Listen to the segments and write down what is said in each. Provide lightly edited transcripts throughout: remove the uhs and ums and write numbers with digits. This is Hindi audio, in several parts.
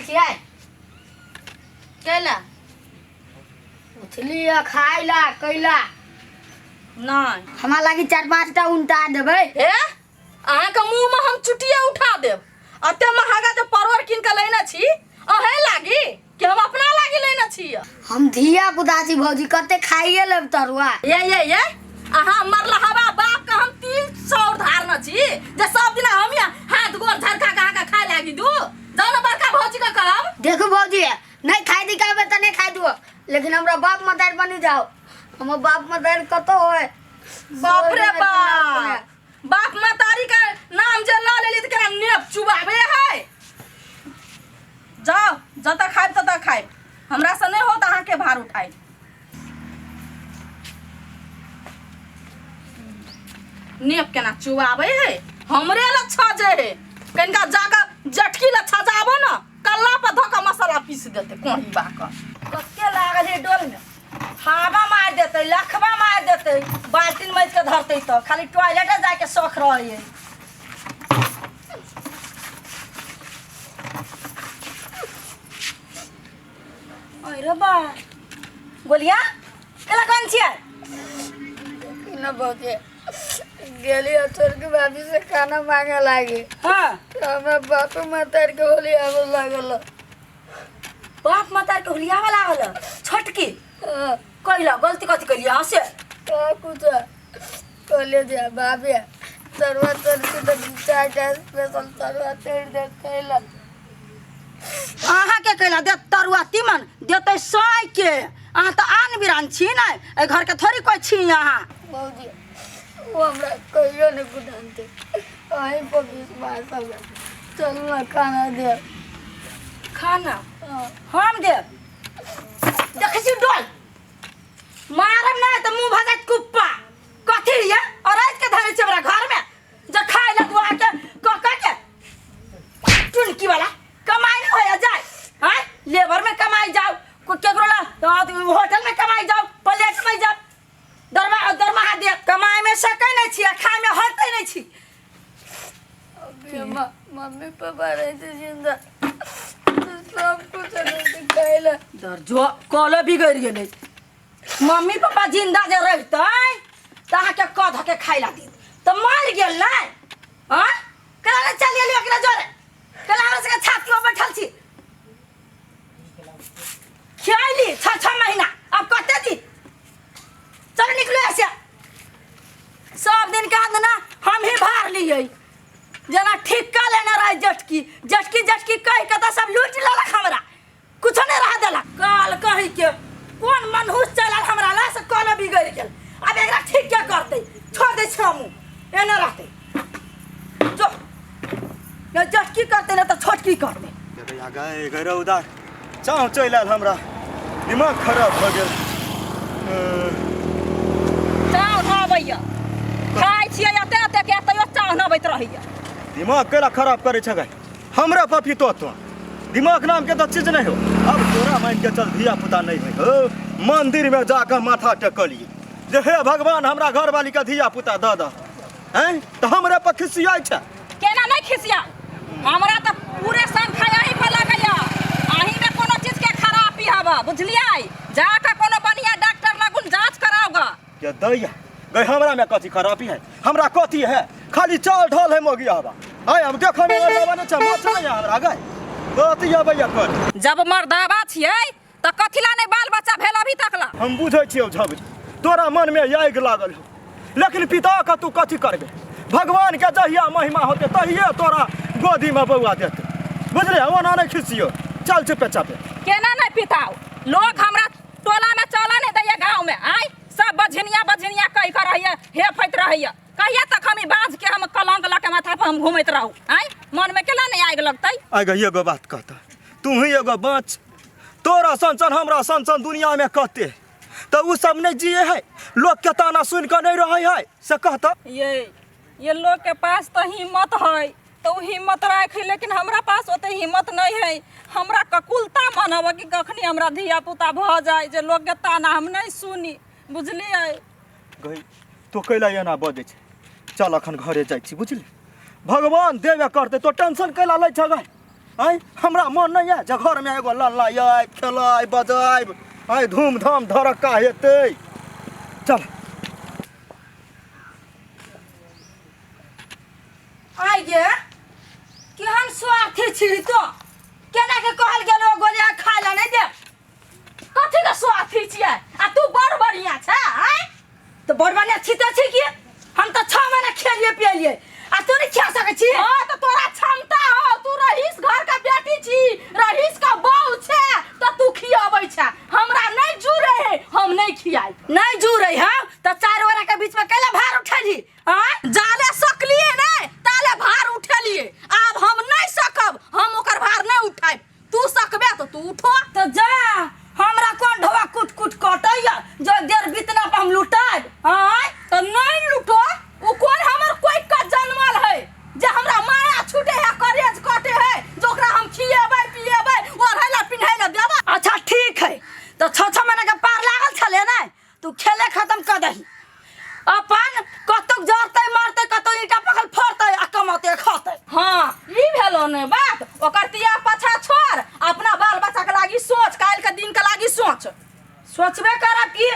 छियै केला उठलिया खाइला कैला नहीं हमरा लागी 4-5टा उनटा देबै हे अहाँ के मुंह में हम चुटिया उठा देब अते महंगा जो परवर किन के लेना छी अहे लागी कि हम अपना लागी लेना छी हम धिया पुता छी भौजी कते खाइए लेब तरुआ ये अहाँ मरलहबा बाप का हम 300 धारना छी जे सब दिन हम हाथ गोर झरका का खाए लागी दू जाओ ना बड़का भौजी का कहब देखो भौजी नहीं खाई दी कहबे त नहीं खाई दो लेकिन हमरा बाप मतार बनी जाओ हमर बाप मतार कतो होय बाप रे बाप मतारी का नाम जे ल लेली त केना नेप चुबाबे है जाओ जता खाइब तता खाइब हमरा से नहीं होत अहाँ के भार उठाई नेप केना चुबाबे है हमरे ल छजे है कनका जागा जटकी ल छजाबो न कल्ला पर धोका मसाला पीस देते कोही बाक कते लागल है डोल में हावा मार देते लखवा मार देते बाल्टीन में के धरते तो खाली टॉयलेट जाके शौक रही है अरे बा बोलिया केला कौन छिया न भौजी गेली छोड़ के भाभी से खाना मांगे लागी हां हमरा बाप मतार के होली आवे लागल बाप मतार के होली आवे लागल छटकी कइला गलती कथि कइली हसे का कुछ कोले जा बाबे सरवा तर के तो चाटा स्पेशल सरवा तेड़ दे कैला अहाँ के कइला दे तरुआ तीमन देते साई के अहाँ त आन बिरान छी नै ए घर के थोड़ी कोई छी अहाँ भौजी वो हमरा कहियो ने गुदानते आई पर विश्वास अब चल ना खाना दे खाना हम दे देखै छी डोल मारम ना त मुंह भगत कुप्पा कथि ये और आज के धरे छै हमरा घर में ज खाइ लगवा के कका के टुनकी वाला कमाई नहीं होया जाए हां लेबर में कमाई जाओ को केकरो ला होटल में कमाई जाओ प्लेट में जाओ दरमाहा दे कमाई में सकै नहीं छी खाई में हटै नहीं छी मम्मी पापा रहते जिंदा सब कुछ नहीं खाइला दर जो कॉलो बिगड़ गेलै मम्मी पापा जिंदा जे रहतै त अहाँ के कध के खाइला दी त मर गेल नै हां कला ने चल गेली ओकरा जोरे कला हमरा से छाती पर बैठल छी खैली 6 महीना अब कते दी चल निकलो ऐसे सब दिन का ना हम ही भार लिए जना ठिक्का लेना रह जटकी कह के तो सब लूट लेलक हमरा कुछ नहीं रह देला काल कहि के कौन मनहूस चलल हमरा ला से कल बिगड़ गेल अब एकरा ठीक क्या करते छोड़ दे छमु एने रहते जो न जटकी करते ना तो छोटकी करते अरे आ गए घर उधार चाव चलल हमरा दिमाग खराब भ गेल चाव न भैया खाइ छियै एते के तैयो चाव न बैत रहैया दिमाग केला खराब करे छ गए हमरा पपी तो दिमाग नाम के तो चीज नहीं हो अब तोरा मान के चल धिया पुता नहीं हो मंदिर में जाकर माथा टेकलिए जे हे भगवान हमरा घर वाली का धिया पुता द हैं तो हमरा पर खिसियाई छ केना नहीं खिसिया हमरा त पूरे सन खाई पर लगैया आही में कोनो चीज के खराबी हवा बुझलियै जाके कोनो बढ़िया डॉक्टर लगुन जांच कराओगा के दैया गए हमरा में कथी खराबी है हमरा कथी है खाली चाल ढल है मोगी हवा आय हम देखो में जवान छ मत नहीं हमरा गए कथी है भैया कर जब मर्दावा छियै त कथिला नहीं बाल बच्चा भेल अभी तकला हम बुझै छियौ झब तोरा मन में आगि लागल हो लेकिन पिता का तू कथी करबे भगवान के जहिया महिमा होते तहिए तोरा गोदी में बउआ देते बुझले ओना नहीं खिसियो चल चुपे चापे केना नहीं पिताओ लोग हमरा टोला में चला नहीं दैया गांव में आय सब बझनिया कहि कर रहिए हे फैत रहिए कहिया तक हम बाज के हम कलंक ला के माथा पर हम घूमत रहू आय मन में केला नहीं आगि लगतै आगे एगो बात कहता तू ही एगो बच तोरा संचन हमरा संचन दुनिया में कहते तो उ सब नहीं जिए है लोग के ताना सुन के नहीं रहे है से कहता ये लोग के पास तो हिम्मत है तो हिम्मत रखे लेकिन हमरा पास ओते हिम्मत नहीं है हमरा ककुलता मनब कि कखनी हमरा धिया पुता भ जाए जे लोग के ताना हम नहीं सुनी बुझलिए गई तो कैला एना बजे चल अखन घरे जाई छी बुझली भगवान देवे करते तो टेंशन कैला लै छ गई आय हमरा मन नहीं है जे घर में एगो लल्लाय खेलाय बजाय आय धूमधाम धड़का हेतै चल आइ गे केहन स्वार्थी छी तो केना के कहल गेलो गोलिया खाय ले नहीं दे कथी के स्वार्थी छियै आ तू बड़ बढ़िया छै आय तो बड़ बढ़िया छी त छी की हम तो 6 महीना खेलिए पियलिए आ तू नहीं खा सकै छी हां तो तोरा क्षमता हो तू रहीस घर का बेटी छी रहीस का बहू छै तो तू खियाबै छै हमरा नहीं जुरे है हम नहीं खियाई नहीं जुरे हम तो 4 वरा के बीच में कैला भार उठेली हां जाले सकलिए नहीं ताले भार उठेलिए अब हम नहीं सकब हम ओकर भार नहीं उठाई तू सकबे तो तू उठो तो जा हमरा कोन ढवा कुट कुट कटैया जो देर बितना पे हम लुटाई हां तो नहीं लुटो उ कोन हमर कोई का जन्मल है जे हमरा माया छूटे है करेज कटे है जोकरा हम खिएबै पिएबै ओढ़ैला पिन्हैला देबै अच्छा ठीक है तो 6 महीना के पार लागल छले ना तू खेले खत्म कर दही अपन कतक जरतै मारतै कतौ ईटा पकड़ फोड़तै आ कमाते खातै हां ई भेलो ने बात ओकर तिया पछा छोड़ अपना बाल बच्चा के लागी सोच काल के दिन के लागी सोचबे करब की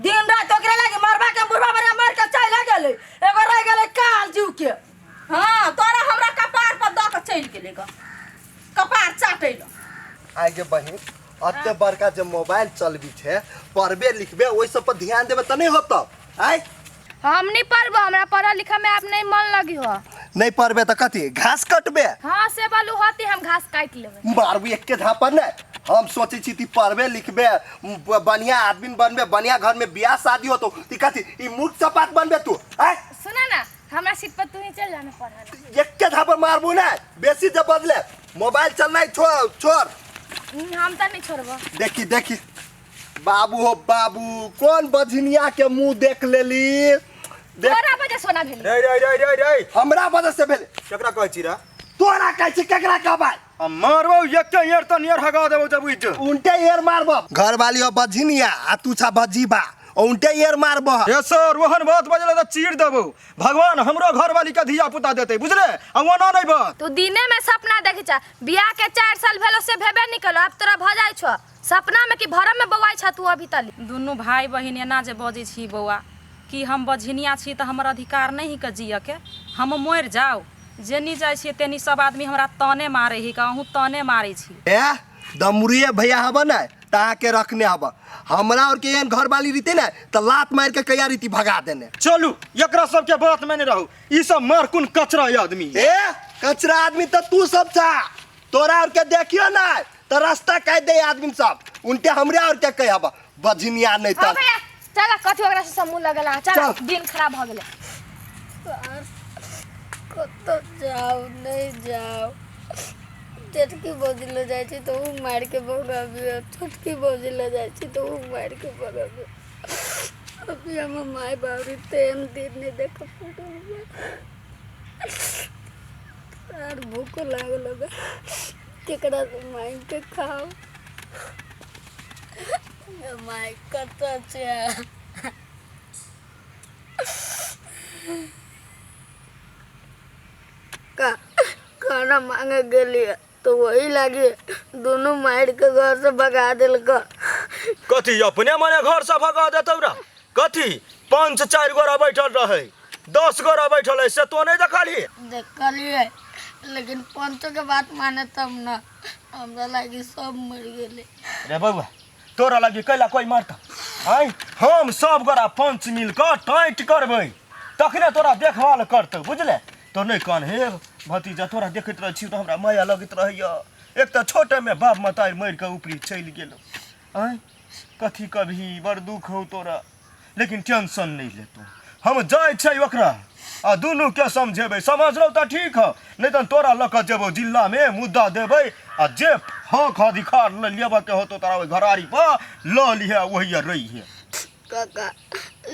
दिन रात ओकरे लागी मरबा के बुढ़वा बड़ा मार के चल गेलै एगो रह गेलै काल जीव के हां तोरा हमरा कपार पर द के चल गेलै कपार चाटै ल आगे बहिन अते बड़का जे मोबाइल चलबी छे पढ़बे लिखबे ओइ सब पर ध्यान देबे त नहीं होता आय हम नहीं पढ़बो हमरा पढ़ा लिखा में आप नहीं मन लगी हो नहीं पढ़बे त कथी घास कटबे हाँ से बालू होती हम घास काट लेबे मारबू एक के झापर ने हम सोचे छी ती पढ़बे लिखबे बढ़िया आदमी बनबे बढ़िया घर में बियाह शादी होतो ती कथी ई मूर्ख सपाट बनबे तू आय सुना ना हमरा सीट पर तू ही चल जाना पढ़ा एक के झापर मारबू ना बेसी जे बदले मोबाइल चलना छोड़ हम त नहीं छोड़बो देखी देखी बाबू हो बाबू कौन बझनिया के मुंह देख लेली तोरा वजह सोना भेल रे हमरा वजह से भेल केकरा कहै छी रा तोरा कहै छी केकरा कहबै हम मारबो एक एर त नियर हगा देबो जब इज उनटे एर मारबो घर वाली हो बझनिया आ तू छा भजीबा उनटे एर मारबो ए सर ओहन बात बजले त चीर देबो भगवान हमरो घर वाली के धिया पुता देते बुझले आ ओना नहीं बात तू दिने में सपना देखै छ बियाह के 4 साल भेलो से भेबे निकलो अब तोरा भ जाय छ सपना में कि भरम में बवाई छ तू अभी तली दुनू भाई बहिन एना जे बजै छी बौआ कि हम बझनिया छी त हमर अधिकार नहीं के जिय के हम मर जाओ जेनी जाय छी तेनी सब आदमी हमरा ताने मारे ही कहूँ ताने मारे छी ए दमरुए भैया हब ना ता के रखने हब हमरा और के एन घर वाली रीते ना त लात मार के कया रीति भगा देने चलू एकरा सब के बात में नहीं रहू ई सब मार कुन कचरा आदमी ए कचरा आदमी त तू सब छा तोरा और के देखियो ना त रास्ता कह दे आदमी सब उनटे हमरा और के कह हब बझनिया नहीं हां त भैया चल कथि ओकरा से समूह लगला चल दिन खराब भ गेले कत जाओ नहीं जाओ चटकी बोझी ले जाय छी तो उ मार के भगाबी छोटकी बोझी ले जाय छी तो उ मार के भगाबी अभी हम माय बाबरी तेन दिन नहीं देख यार भूख लागल बा केकरा से माय के खाओ माय कत छै का खाना मांगे गेलिए तो वही लगी दोनों मार के घर से भगा दिल कथी अपने मने घर से भगा देतौ रा कथी 5-4 गोरा बैठल रहे 10 गोरा बैठल है से तो नहीं देखलिए लेकिन पंचो के बात माने तब ना हमरा लगी सब मर गेले रे बउआ तोरा लगी कैला कोई मारता आय हम सब गोरा पंच मिल कर टाइट करबै तखने तोरा देखभाल करतौ बुझले तो नहीं कान हे भतीजा तोरा देखत रह छी तो हमरा माया लगत रहैया एक त छोटे में बाप मताई मर के ऊपरी चल गेलो आय कथी कभी बड़ दुख हो तोरा लेकिन टेंशन नहीं लेतो हम जाय छै ओकरा आ दुनू के समझेबै समझलो त ठीक ह नहीं त तोरा लक जेबो जिला में मुद्दा देबै आ जे हक अधिकार ल लेबा के होतो तोरा घरारी पर ल लिहे वही रही है काका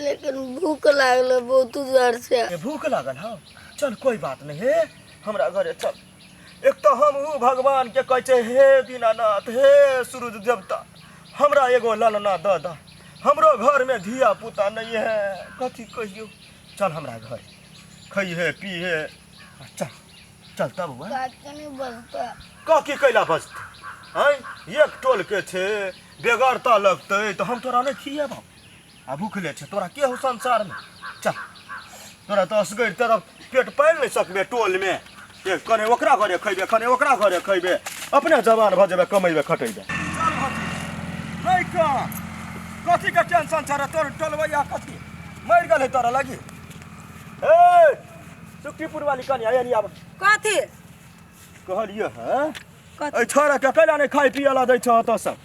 लेकिन भूख लागल बहुत जोर से भूख लागल हां चल कोई बात नहीं है हमरा घरे चल एक तो हम भगवान के कहै छै हे दीनानाथ हे सूरज देवता हमरा एगो ललना द द हमरो घर में धिया पुता नहीं है कथी कहियो चल हमरा घर खइहे पीहे चल चलता बउआ काके नहीं बजता का की कैला बजत हैं एक टोल के छे बेगरता लगते तो हम तोरा नहीं खिएब आ भूखले छे तोरा के हो संसार में चल तोरा तो असगैर तेरा पेट पाल नहीं सकबे टोल में एक कने ओकरा घरे खइबे कने ओकरा घरे खइबे अपने जवान भ जेबे कमैबे खटैबे नहीं का कथी का टेंशन छ रे तोर टोलवैया कथी मर गेल तोरा लगी ए सुखीपुर वाली कन्या यानी अब कथी कहलिए हैं कथी ए छोरा के कैला नहीं खाई पियला दै छ त सब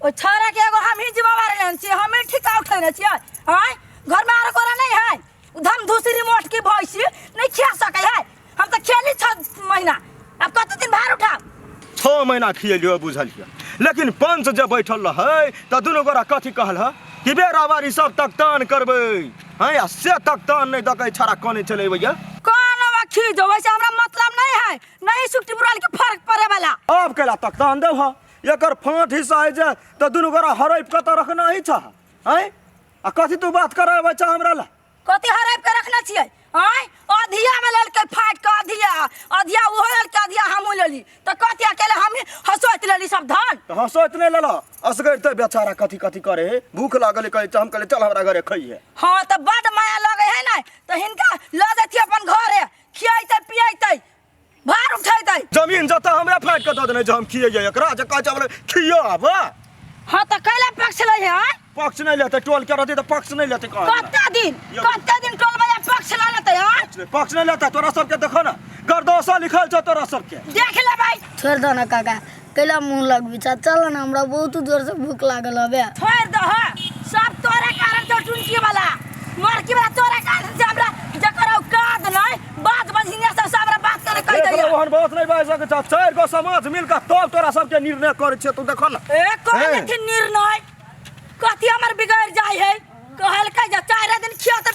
ओ छोरा के एगो हम ही जिम्मेवार रहन छी हम ही ठिका उठैने छियै हैं घर में आरो कोरा नहीं है धम दूसरी मोट की भैंसी नहीं खिया सकै है हम तो खेली 6 महीना अब कत दिन भार उठा 6 महीना खिएलियो बुझलिए लेकिन पंच जब बैठल रहे त दुनू गोरा कथी कहल ह कि बेराबारी सब तक तान करबै हैं या से तक तान नहीं दकै छाड़ा कने चले भैया कौन वखी जो वैसे हमरा मतलब नहीं है नहीं सुखटीपुर वाली के फर्क पड़े वाला अब कैला तक तान देव ह एकर फांट हिस्सा है जे त दुनू गोरा हरैप क त रखना ही छ हैं आ कथी तू बात करे बच्चा हमरा ला कथी हराब के रखना छियै हैं अधिया में लेल के फाट के अधिया वो लेल के अधिया हम लेली त कथी अकेले हम हसोत लेली सब धन त हसोत नहीं लेला असगर त बेचारा कथी कथी करे भूख लागल कहे हम कहले चल हमरा घरे खइए हां त बड माया लगे है ना त हिनका ल देती अपन घरे खियाइते पियाइते भार उठैते जमीन जता हमरा फाट के द देने जे हम खिए एकरा जे कह चावल खियो अब हां त कैला पक्ष ले है पक्ष नहीं लेते टोल के रहते तो पक्ष नहीं लेते कहा कत्ते दिन टोल में पक्ष ले लेते हैं पक्ष नहीं लेता तोरा सबके देखो ना गर्दोसा लिखल छ तोरा सबके देख ले भाई छोड़ दो ना काका कैला मुंह लग बिचा चल ना हमरा बहुत जोर से भूख लागल हबे छोड़ दो सब तोरे कारण तो टुनकी वाला मर की बात तोरे कारण से हमरा जकर औकात नहीं बात बजहिने से हमरा बात करे कह एकरा दिया ओहन बात नहीं बाज सके छ चार गो समाज मिलकर तब तोरा सबके निर्णय करे छ तू देखो ना एक कोई निर्णय कथी हमर बिगड़ जाय है कहल के जे 4 दिन खिया त